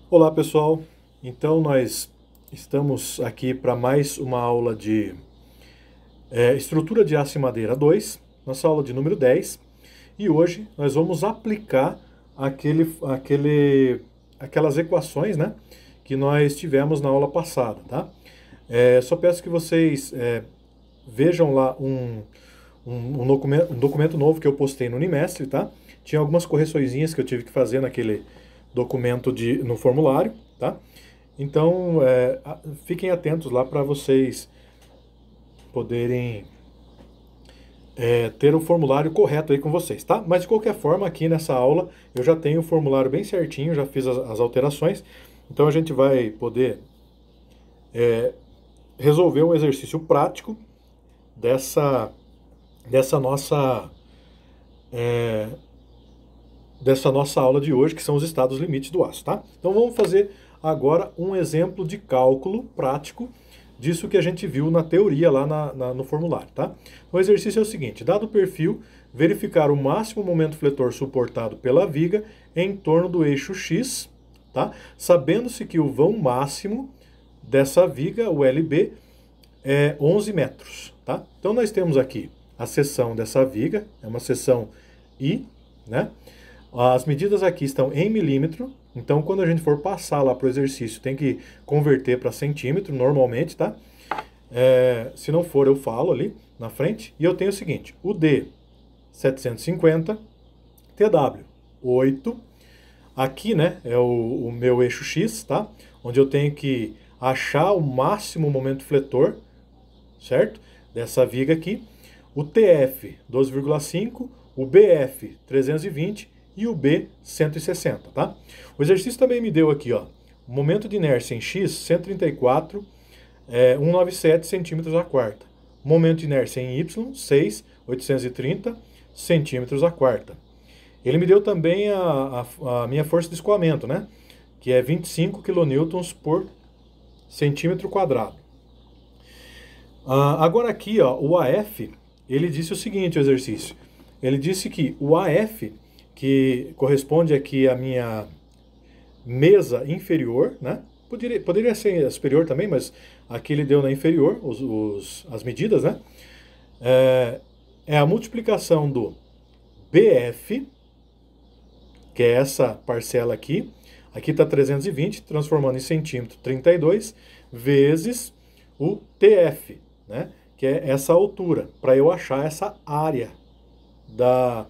Olá pessoal, então nós estamos aqui para mais uma aula de estrutura de aço e madeira 2, nossa aula de número 10, e hoje nós vamos aplicar aquelas equações, né, que nós tivemos na aula passada, tá? Só peço que vocês vejam lá um documento novo que eu postei no Unimestre, tá? Tinha algumas correçõezinhas que eu tive que fazer naquele documento no formulário, tá? Então, fiquem atentos lá para vocês poderem ter o formulário correto aí com vocês, tá? Mas de qualquer forma, aqui nessa aula eu já tenho o formulário bem certinho, já fiz as alterações, então a gente vai poder resolver um exercício prático dessa nossa aula de hoje, que são os estados limites do aço, tá? Então vamos fazer agora um exemplo de cálculo prático disso que a gente viu na teoria lá no formulário, tá? O exercício é o seguinte: dado o perfil, verificar o máximo momento fletor suportado pela viga em torno do eixo X, tá? Sabendo-se que o vão máximo dessa viga, o LB, é 11 metros, tá? Então nós temos aqui a seção dessa viga, é uma seção I, né? As medidas aqui estão em milímetro, então quando a gente for passar lá para o exercício tem que converter para centímetro normalmente, tá? Se não for eu falo ali na frente. E eu tenho o seguinte: o D 750, TW 8, aqui, né, é o meu eixo X, tá? Onde eu tenho que achar o máximo momento fletor, certo? Dessa viga aqui. O TF 12,5, o BF 320 e o B 160, tá? O exercício também me deu aqui, ó, o momento de inércia em X 134, 197 centímetros a quarta. Momento de inércia em Y 6, 830 centímetros a quarta. Ele me deu também a minha força de escoamento, né? Que é 25 kN por centímetro quadrado. Agora aqui, ó, o AF, ele disse o seguinte, o exercício. Ele disse que o AF, que corresponde aqui à minha mesa inferior, né? Poderia ser superior também, mas aqui ele deu na inferior as medidas, né? É a multiplicação do BF, que é essa parcela aqui. Aqui está 320, transformando em centímetro 32, vezes o TF, né? Que é essa altura, para eu achar essa área da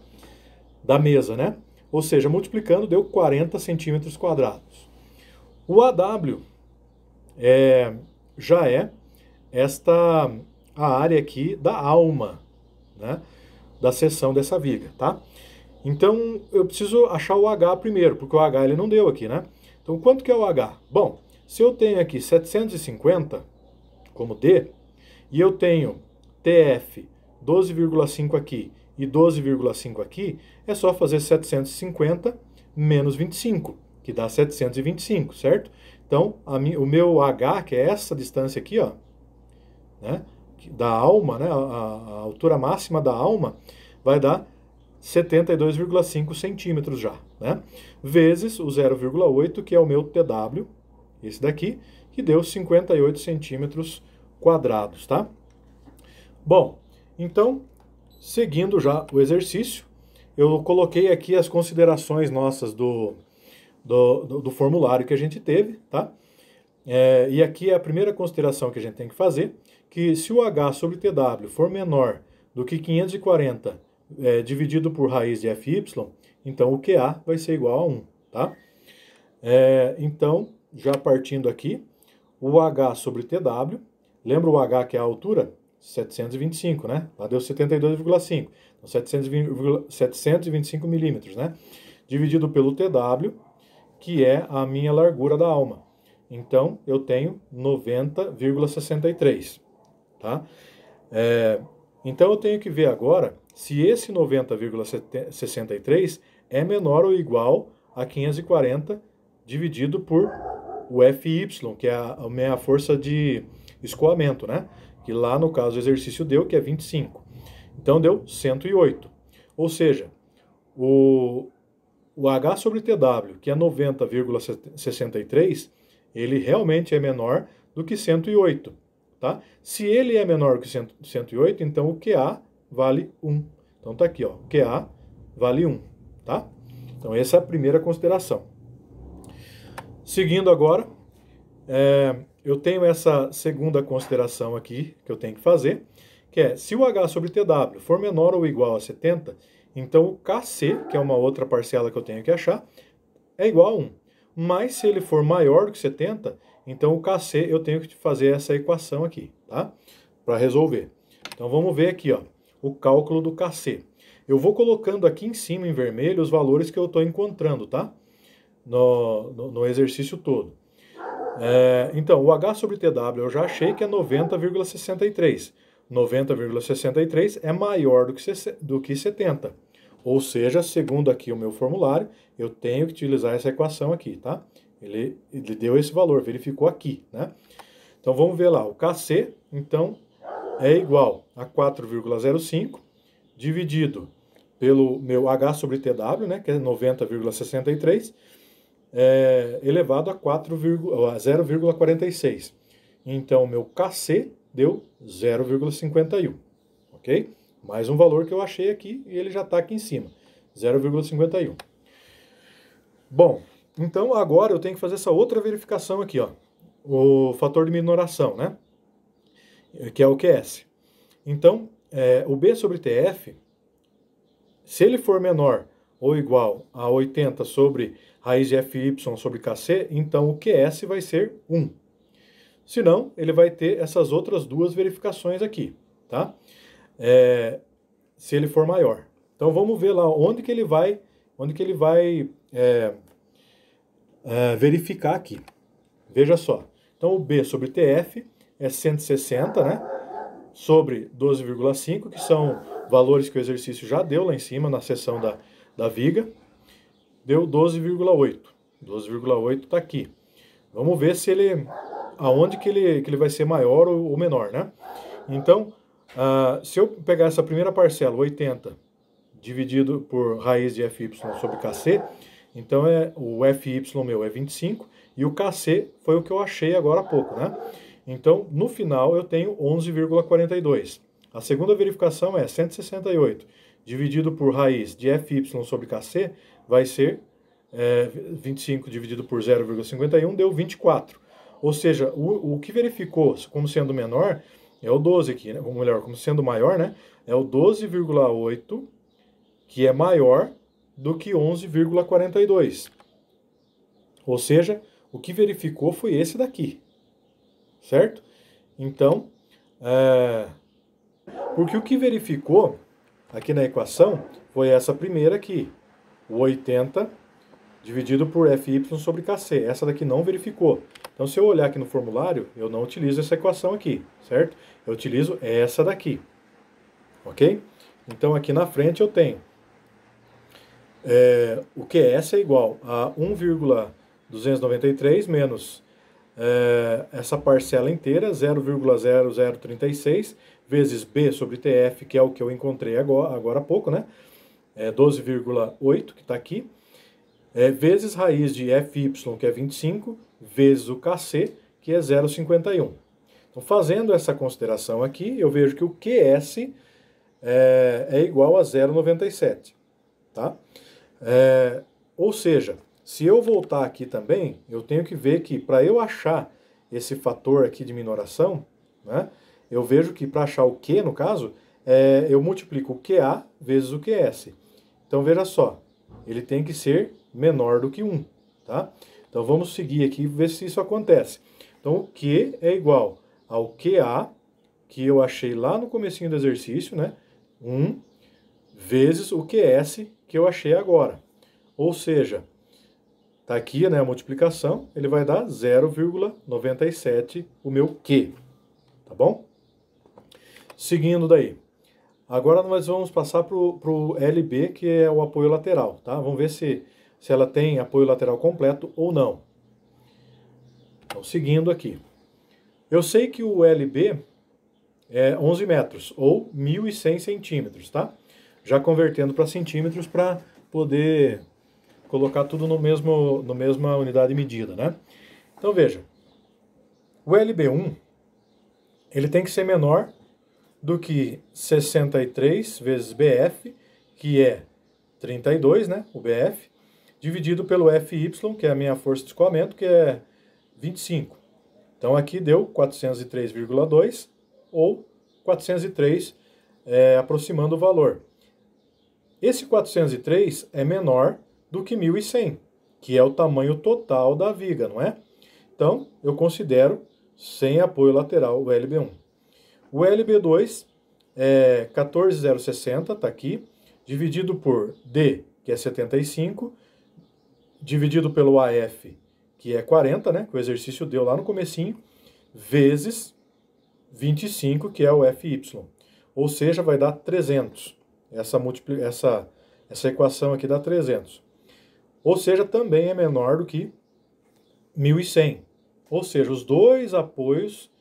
mesa, né? Ou seja, multiplicando deu 40 centímetros quadrados. O AW já é a área aqui da alma, né? Da seção dessa viga, tá? Então eu preciso achar o H primeiro, porque o H ele não deu aqui, né? Então quanto que é o H? Bom, se eu tenho aqui 750 como D, e eu tenho TF 12,5 aqui e 12,5 aqui, é só fazer 750 menos 25, que dá 725, certo? Então, o meu H, que é essa distância aqui, ó, né, da alma, né, a altura máxima da alma, vai dar 72,5 centímetros já, né? Vezes o 0,8, que é o meu TW, esse daqui, que deu 58 centímetros quadrados, tá? Bom, então, seguindo já o exercício, eu coloquei aqui as considerações nossas do formulário que a gente teve, tá? E aqui é a primeira consideração que a gente tem que fazer, que se o H sobre TW for menor do que 540 dividido por raiz de FY, então o QA vai ser igual a 1, tá? Então, já partindo aqui, o H sobre TW, lembra o H que é a altura? 725, né? Lá deu 72,5. Então, 725 milímetros, né? Dividido pelo TW, que é a minha largura da alma. Então, eu tenho 90,63, tá? Então, eu tenho que ver agora se esse 90,63 é menor ou igual a 540 dividido por o FY, que é a minha força de escoamento, né? Que lá no caso o exercício deu, que é 25. Então deu 108. Ou seja, o H sobre TW, que é 90,63, ele realmente é menor do que 108, tá? Se ele é menor que 108, então o QA vale 1. Então tá aqui, ó, o QA vale 1, tá? Então essa é a primeira consideração. Seguindo agora, eu tenho essa segunda consideração aqui que eu tenho que fazer, que é, se o H sobre TW for menor ou igual a 70, então o KC, que é uma outra parcela que eu tenho que achar, é igual a 1. Mas se ele for maior do que 70, então o KC eu tenho que fazer essa equação aqui, tá? Para resolver. Então vamos ver aqui, ó, o cálculo do KC. Eu vou colocando aqui em cima, em vermelho, os valores que eu estou encontrando, tá? No exercício todo. Então, o H sobre TW eu já achei que é 90,63. 90,63 é maior do que 70. Ou seja, segundo aqui o meu formulário, eu tenho que utilizar essa equação aqui, tá? Ele deu esse valor, verificou aqui, né? Então vamos ver lá, o KC, então, é igual a 4,05 dividido pelo meu H sobre TW, né, que é 90,63, elevado a 0,46. Então, meu KC deu 0,51, ok? Mais um valor que eu achei aqui e ele já está aqui em cima, 0,51. Bom, então agora eu tenho que fazer essa outra verificação aqui, ó, o fator de minoração, né? Que é o QS. Então, o B sobre TF, se ele for menor ou igual a 80 sobre raiz de FY sobre KC, então o QS vai ser 1. Senão, ele vai ter essas outras duas verificações aqui, tá? Se ele for maior. Então vamos ver lá onde que ele vai verificar aqui. Veja só. Então o B sobre TF é 160, né? Sobre 12,5, que são valores que o exercício já deu lá em cima na seção da viga. Deu 12,8. 12,8 está aqui. Vamos ver se aonde que ele vai ser maior ou menor, né? Então, se eu pegar essa primeira parcela, 80, dividido por raiz de FY sobre KC, então o FY meu é 25 e o KC foi o que eu achei agora há pouco, né? Então, no final, eu tenho 11,42. A segunda verificação é 168 dividido por raiz de FY sobre KC, vai ser 25 dividido por 0,51, deu 24. Ou seja, o que verificou como sendo menor é o 12 aqui, né? Ou melhor, como sendo maior, né? É o 12,8, que é maior do que 11,42. Ou seja, o que verificou foi esse daqui, certo? Então, porque o que verificou aqui na equação foi essa primeira aqui, o 80 dividido por FY sobre KC. Essa daqui não verificou. Então, se eu olhar aqui no formulário, eu não utilizo essa equação aqui, certo? Eu utilizo essa daqui, ok? Então, aqui na frente eu tenho o QS é igual a 1,293 menos essa parcela inteira, 0,0036, vezes B sobre TF, que é o que eu encontrei agora há pouco, né? 12,8, que está aqui, vezes raiz de FY, que é 25, vezes o KC, que é 0,51. Então, fazendo essa consideração aqui, eu vejo que o QS é igual a 0,97, tá? Ou seja, se eu voltar aqui também, eu tenho que ver que para eu achar esse fator aqui de minoração, né, eu vejo que para achar o Q, no caso, eu multiplico o QA vezes o QS. Então veja só, ele tem que ser menor do que 1, tá? Então vamos seguir aqui e ver se isso acontece. Então o Q é igual ao QA, que eu achei lá no comecinho do exercício, né? 1 vezes o QS que eu achei agora. Ou seja, tá aqui, né, a multiplicação, ele vai dar 0,97 o meu Q, tá bom? Seguindo daí. Agora nós vamos passar para o LB, que é o apoio lateral, tá? Vamos ver se ela tem apoio lateral completo ou não. Então, seguindo aqui. Eu sei que o LB é 11 metros, ou 1.100 centímetros, tá? Já convertendo para centímetros para poder colocar tudo no mesma unidade de medida, né? Então veja, o LB1 ele tem que ser menor do que 63 vezes BF, que é 32, né, o BF, dividido pelo FY, que é a minha força de escoamento, que é 25. Então aqui deu 403,2 ou 403, aproximando o valor. Esse 403 é menor do que 1.100, que é o tamanho total da viga, não é? Então, eu considero sem apoio lateral o LB1. O LB2 é 14,060, está aqui, dividido por D, que é 75, dividido pelo AF, que é 40, né, que o exercício deu lá no comecinho, vezes 25, que é o FY. Ou seja, vai dar 300. Essa equação aqui dá 300. Ou seja, também é menor do que 1.100. Ou seja, os dois apoios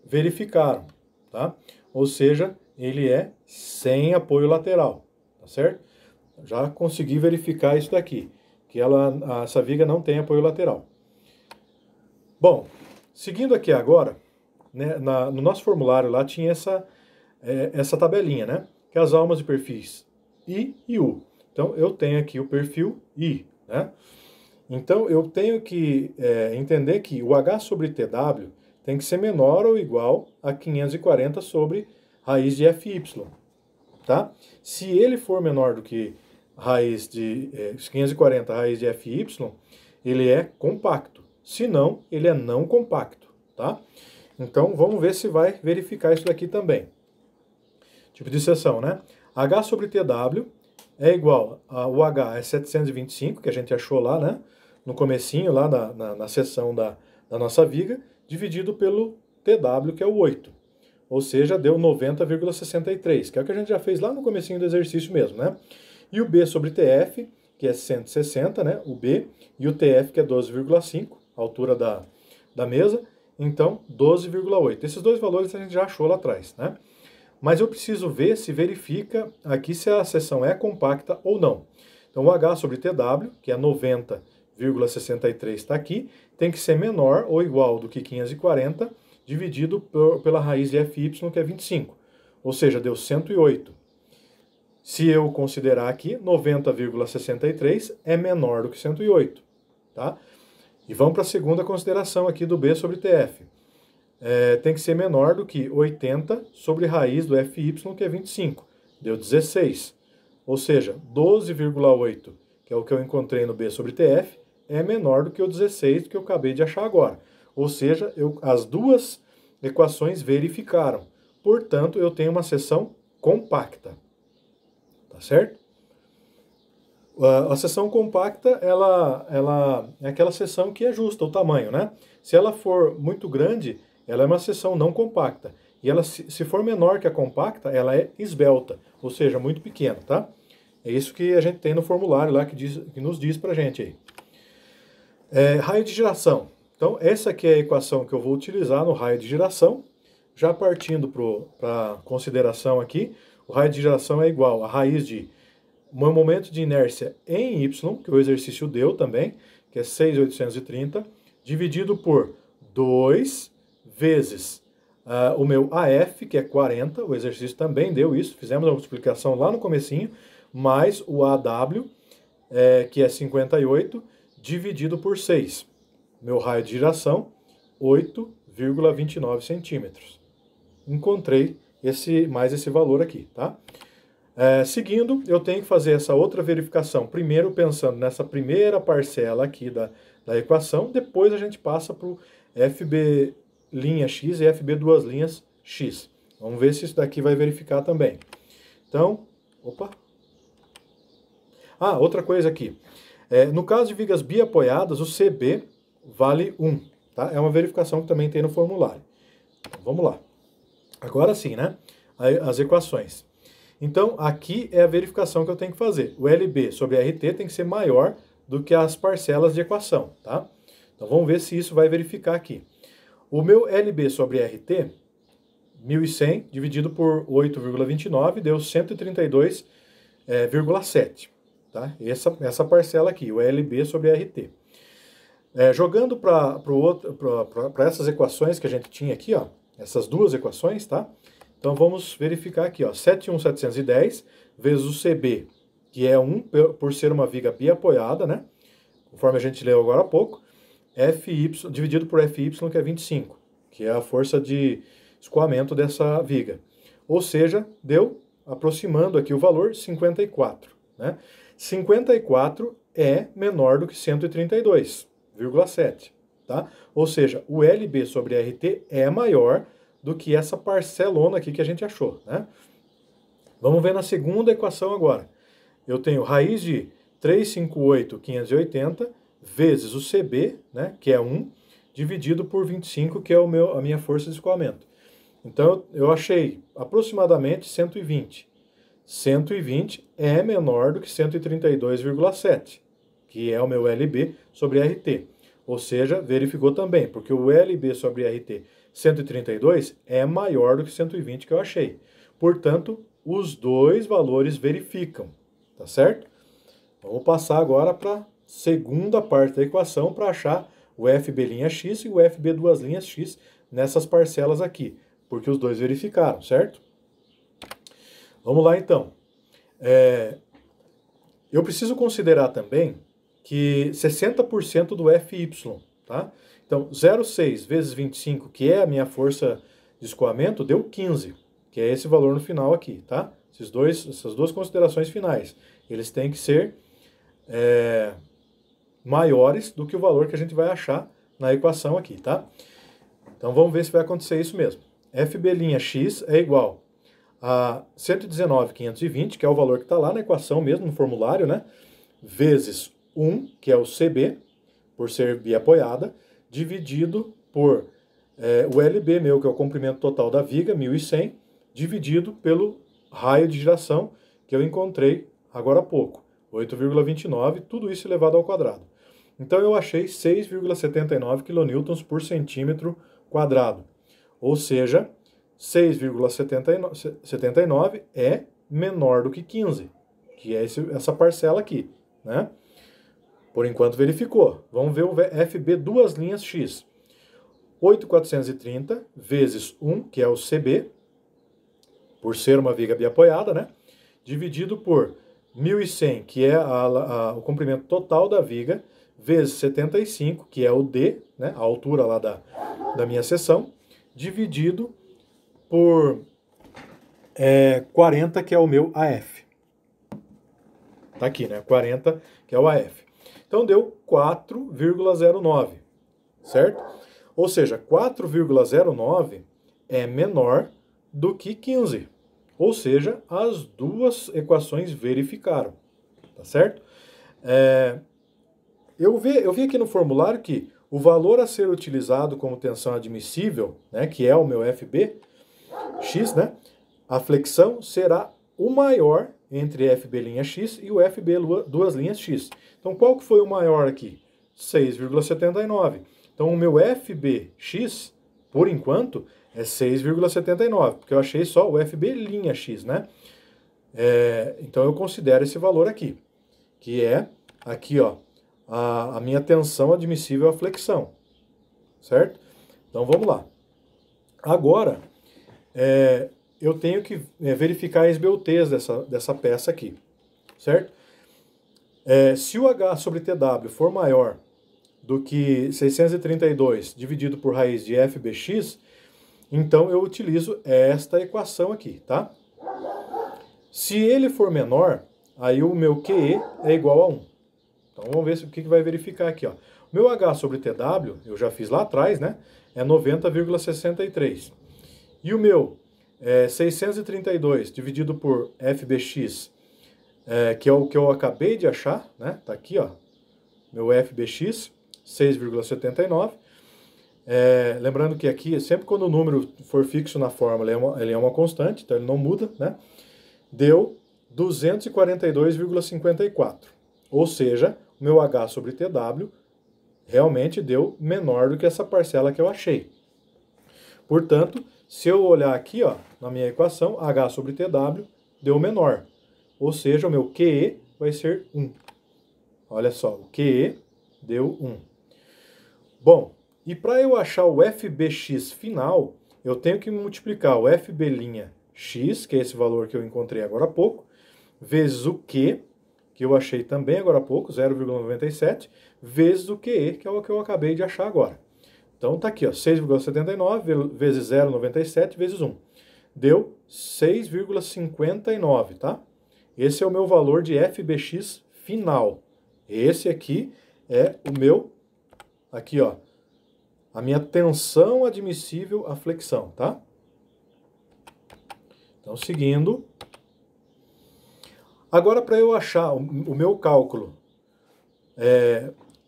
verificaram, tá? Ou seja, ele é sem apoio lateral, tá certo? Já consegui verificar isso daqui, que essa viga não tem apoio lateral. Bom, seguindo aqui agora, né, no nosso formulário lá tinha essa tabelinha, né? Que é as almas de perfis I e U. Então, eu tenho aqui o perfil I, né? Então, eu tenho que entender que o H sobre TW tem que ser menor ou igual a 540 sobre raiz de FY, tá? Se ele for menor do que raiz de 540 raiz de FY, ele é compacto. Se não, ele é não compacto, tá? Então, vamos ver se vai verificar isso daqui também. Tipo de seção, né? H sobre TW é igual o H é 725, que a gente achou lá, né? No comecinho, lá na seção da nossa viga, dividido pelo TW, que é o 8. Ou seja, deu 90,63, que é o que a gente já fez lá no comecinho do exercício mesmo, né? E o B sobre TF, que é 160, né? O B, e o TF, que é 12,5, a altura da mesa. Então, 12,8. Esses dois valores a gente já achou lá atrás, né? Mas eu preciso ver se verifica aqui se a seção é compacta ou não. Então, o H sobre TW, que é 90,63, está aqui, tem que ser menor ou igual do que 540, dividido pela raiz de FY, que é 25. Ou seja, deu 108. Se eu considerar aqui, 90,63 é menor do que 108, tá? E vamos para a segunda consideração aqui do B sobre TF. Tem que ser menor do que 80 sobre raiz do FY, que é 25. Deu 16. Ou seja, 12,8, que é o que eu encontrei no B sobre TF, é menor do que o 16 que eu acabei de achar agora. Ou seja, as duas equações verificaram. Portanto, eu tenho uma seção compacta. Tá certo? A seção compacta, ela é aquela seção que é justa, o tamanho, né? Se ela for muito grande, ela é uma seção não compacta. E ela, se for menor que a compacta, ela é esbelta, ou seja, muito pequena, tá? É isso que a gente tem no formulário lá que nos diz pra gente aí. Raio de giração. Então, essa aqui é a equação que eu vou utilizar no raio de giração. Já partindo para a consideração aqui, o raio de giração é igual a raiz de meu momento de inércia em Y, que o exercício deu também, que é 6.830, dividido por 2 vezes o meu AF, que é 40, o exercício também deu isso, fizemos a multiplicação lá no comecinho, mais o AW, que é 58, dividido por 6. Meu raio de giração, 8,29 centímetros. Encontrei mais esse valor aqui, tá? Seguindo, eu tenho que fazer essa outra verificação. Primeiro pensando nessa primeira parcela aqui da equação, depois a gente passa para o FB' X e FB duas linhas X. Vamos ver se isso daqui vai verificar também. Então, outra coisa aqui. No caso de vigas biapoiadas, o CB vale 1. Tá? É uma verificação que também tem no formulário. Então, vamos lá. Agora sim, né? As equações. Então, aqui é a verificação que eu tenho que fazer. O LB sobre RT tem que ser maior do que as parcelas de equação, tá? Então, vamos ver se isso vai verificar aqui. O meu LB sobre RT, 1.100 dividido por 8,29, deu 132,7. tá? Essa parcela aqui, o LB sobre RT. Jogando para essas equações que a gente tinha aqui, ó, essas duas equações, tá? Então vamos verificar aqui, ó, 71710 vezes o CB, que é 1 por ser uma viga biapoiada, né? Conforme a gente leu agora há pouco, FY dividido por FY, que é 25, que é a força de escoamento dessa viga. Ou seja, deu, aproximando aqui o valor, 54, né? 54 é menor do que 132,7, tá? Ou seja, o LB sobre RT é maior do que essa parcelona aqui que a gente achou, né? Vamos ver na segunda equação agora. Eu tenho raiz de 358,580 vezes o CB, né, que é 1, dividido por 25, que é a minha força de escoamento. Então, eu achei aproximadamente 120. 120 é menor do que 132,7, que é o meu LB sobre RT. Ou seja, verificou também, porque o LB sobre RT 132 é maior do que 120 que eu achei. Portanto, os dois valores verificam, tá certo? Vamos passar agora para a segunda parte da equação para achar o FB' e o FB'' nessas parcelas aqui, porque os dois verificaram, certo? Vamos lá então. Eu preciso considerar também que 60% do FY, tá? Então, 0,6 vezes 25, que é a minha força de escoamento, deu 15, que é esse valor no final aqui, tá? Essas duas considerações finais, eles têm que ser maiores do que o valor que a gente vai achar na equação aqui, tá? Então vamos ver se vai acontecer isso mesmo. FB' é igual a 119,520, que é o valor que está lá na equação mesmo, no formulário, né? Vezes 1, que é o CB, por ser biapoiada, dividido por o LB meu, que é o comprimento total da viga, 1.100, dividido pelo raio de giração que eu encontrei agora há pouco, 8,29, tudo isso elevado ao quadrado. Então eu achei 6,79 kN por centímetro quadrado. Ou seja, 6,79 é menor do que 15, que é essa parcela aqui, né? Por enquanto verificou. Vamos ver o FB''x. 8,430 vezes 1, que é o CB, por ser uma viga biapoiada, né? Dividido por 1.100, que é o comprimento total da viga, vezes 75, que é o D, né? A altura lá da minha seção, dividido por 40, que é o meu AF. Tá aqui, né? 40, que é o AF. Então deu 4,09, certo? Ou seja, 4,09 é menor do que 15. Ou seja, as duas equações verificaram, tá certo? Eu vi aqui no formulário que o valor a ser utilizado como tensão admissível, né, que é o meu FB', né, a flexão será o maior entre FB'' e o FB''x. Então, qual que foi o maior aqui? 6,79. Então, o meu FB'x, por enquanto, é 6,79, porque eu achei só o FB''x, né? Então, eu considero esse valor aqui, que é aqui, ó, a minha tensão admissível à flexão, certo? Então, vamos lá. Agora, eu tenho que verificar a esbeltez dessa peça aqui, certo? Se o H sobre TW for maior do que 632 dividido por raiz de FB'x, então eu utilizo esta equação aqui, tá? Se ele for menor, aí o meu QE é igual a 1. Então vamos ver o que vai verificar aqui, ó. O meu H sobre TW, eu já fiz lá atrás, né? É 90,63. E o meu 632 dividido por FB'x, que é o que eu acabei de achar, né? Tá aqui, ó. Meu FB'x, 6,79. Lembrando que aqui, sempre quando o número for fixo na fórmula, ele é uma constante, então ele não muda, né? Deu 242,54. Ou seja, o meu H sobre TW realmente deu menor do que essa parcela que eu achei. Portanto, se eu olhar aqui, ó, na minha equação, H sobre TW deu menor. Ou seja, o meu QE vai ser 1. Olha só, o QE deu 1. Bom, e para eu achar o FBX final, eu tenho que multiplicar o FB'(x), que é esse valor que eu encontrei agora há pouco, vezes o Q, que eu achei também agora há pouco, 0,97, vezes o QE, que é o que eu acabei de achar agora. Então tá aqui, ó, 6,79 vezes 0,97 vezes 1. Deu 6,59, tá? Esse é o meu valor de FBX final. Esse aqui é o meu, aqui ó, a minha tensão admissível à flexão, tá? Então, seguindo. Agora, para eu achar o meu cálculo,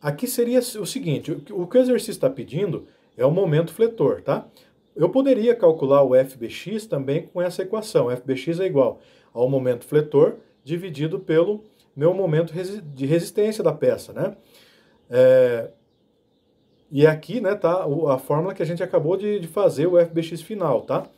aqui seria o seguinte, o que o exercício está pedindo é o momento fletor, tá? Eu poderia calcular o FBX também com essa equação. FBX é igual ao momento fletor dividido pelo meu momento de resistência da peça, né? E aqui, né, tá a fórmula que a gente acabou de fazer, o FBX final, tá?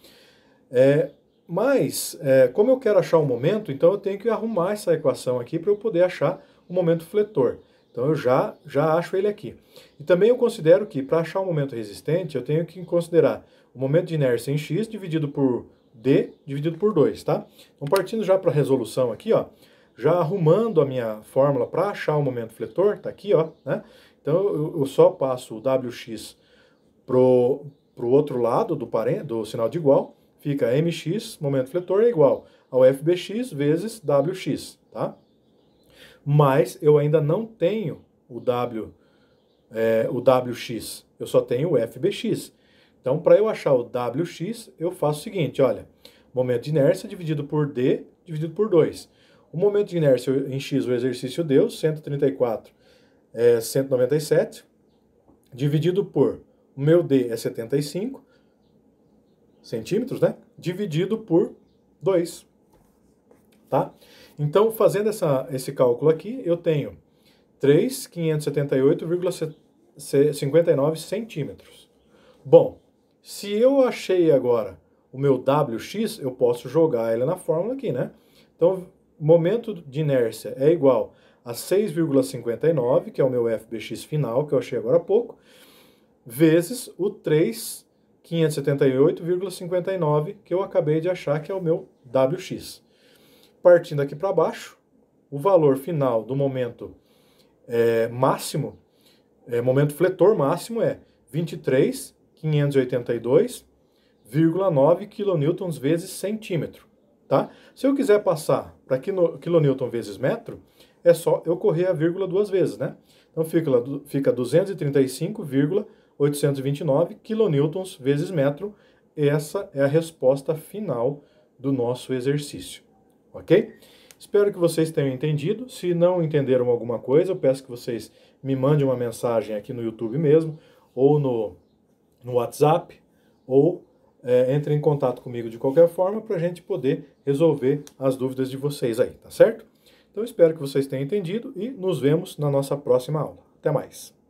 Mas, como eu quero achar o momento, então eu tenho que arrumar essa equação aqui para eu poder achar o momento fletor. Então eu já acho ele aqui. E também eu considero que para achar o momento resistente, eu tenho que considerar o momento de inércia em x dividido por d dividido por 2, tá? Então partindo já para a resolução aqui, ó, já arrumando a minha fórmula para achar o momento fletor, tá aqui, ó, né? Então eu só passo o WX pro outro lado do sinal de igual, fica mx, momento fletor, é igual ao FBX vezes WX, tá? Mas eu ainda não tenho o WX, eu só tenho o FBX. Então, para eu achar o WX, eu faço o seguinte, olha, momento de inércia dividido por D dividido por 2. O momento de inércia em X, o exercício deu, 134, 197, dividido por, o meu D é 75 centímetros, né? Dividido por 2, tá? Então, fazendo esse cálculo aqui, eu tenho 3.578,59 centímetros. Bom, se eu achei agora o meu WX, eu posso jogar ele na fórmula aqui, né? Então, momento de inércia é igual a 6,59, que é o meu FBX final, que eu achei agora há pouco, vezes o 3.578,59, que eu acabei de achar que é o meu WX. Partindo aqui para baixo, o valor final do momento máximo, momento fletor máximo é 23.582,9 kN vezes centímetro, tá? Se eu quiser passar para kilonewton vezes metro, é só eu correr a vírgula duas vezes, né? Então fica 235,829 kN vezes metro. Essa é a resposta final do nosso exercício, ok? Espero que vocês tenham entendido. Se não entenderam alguma coisa, eu peço que vocês me mandem uma mensagem aqui no YouTube mesmo, ou no WhatsApp, ou entrem em contato comigo de qualquer forma para a gente poder resolver as dúvidas de vocês aí, tá certo? Então espero que vocês tenham entendido e nos vemos na nossa próxima aula. Até mais!